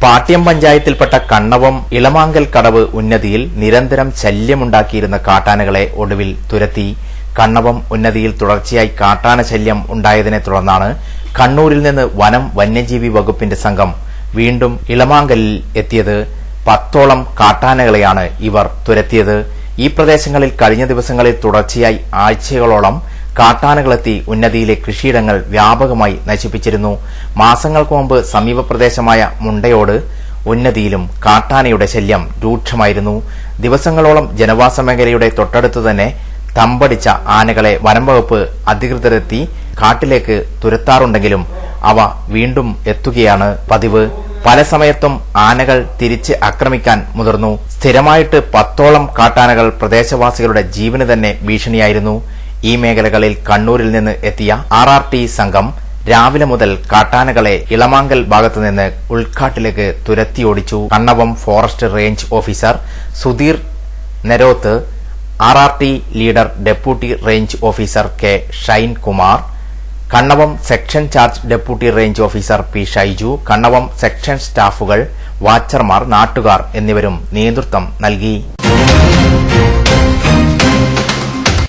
പാട്യം പഞ്ചായത്തിൽപ്പെട്ട കണ്ണവം ഇളമാങ്കൽ കടവ് ഉന്നതിയിൽ നിരന്തരം ശല്യമുണ്ടാക്കിയിരുന്ന കാട്ടാനകളെ ഒടുവിൽ തുരത്തി. കണ്ണവം ഉന്നതിയിൽ തുടർച്ചയായി കാട്ടാന ശല്യം ഉണ്ടായതിനെ തുടർന്നാണ് കണ്ണൂരിൽ നിന്ന് വനം വന്യജീവി വകുപ്പിന്റെ സംഘം വീണ്ടും ഇളമാങ്കലിൽ എത്തിയത്. 10ഓളം കാട്ടാനകളെയാണ് ഇവർ തുരത്തിയത്. ഈ പ്രദേശങ്ങളിൽ കഴിഞ്ഞ ദിവസങ്ങളിൽ തുടർച്ചയായി ആഴ്ചകളോളം കാട്ടാനകളെത്തി ഉന്നതിയിലെ കൃഷിയിടങ്ങൾ വ്യാപകമായി നശിപ്പിച്ചിരുന്നു. മാസങ്ങൾക്ക് മുമ്പ് സമീപ പ്രദേശമായ മുണ്ടയോട് ഉന്നതിയിലും കാട്ടാനയുടെ ശല്യം രൂക്ഷമായിരുന്നു. ദിവസങ്ങളോളം ജനവാസ മേഖലയുടെ തൊട്ടടുത്ത് തന്നെ തമ്പടിച്ച ആനകളെ വനംവകുപ്പ് അധികൃതരെത്തി കാട്ടിലേക്ക് തുരത്താറുണ്ടെങ്കിലും അവ വീണ്ടും എത്തുകയാണ് പതിവ്. പല സമയത്തും ആനകൾ തിരിച്ച് ആക്രമിക്കാൻ മുതിർന്നു. സ്ഥിരമായിട്ട് 10ഓളം കാട്ടാനകൾ പ്രദേശവാസികളുടെ ജീവന് തന്നെ ഭീഷണിയായിരുന്നു. ഈ മേഖലകളിൽ കണ്ണൂരിൽ നിന്ന് എത്തിയ RRT സംഘം രാവിലെ മുതൽ കാട്ടാനകളെ ഇളമാങ്കൽ ഭാഗത്തുനിന്ന് ഉൾക്കാട്ടിലേക്ക് തുരത്തിയോടിച്ചു. Kannavam forest range officer Sudheer Neroth, RRT leader deputy range officer K Shine Kumar, Kannavam section charge deputy range officer P Shaiju, Kannavam section സ്റ്റാഫുകൾ, വാച്ചർമാർ, നാട്ടുകാർ എന്നിവരും നേതൃത്വം നൽകി.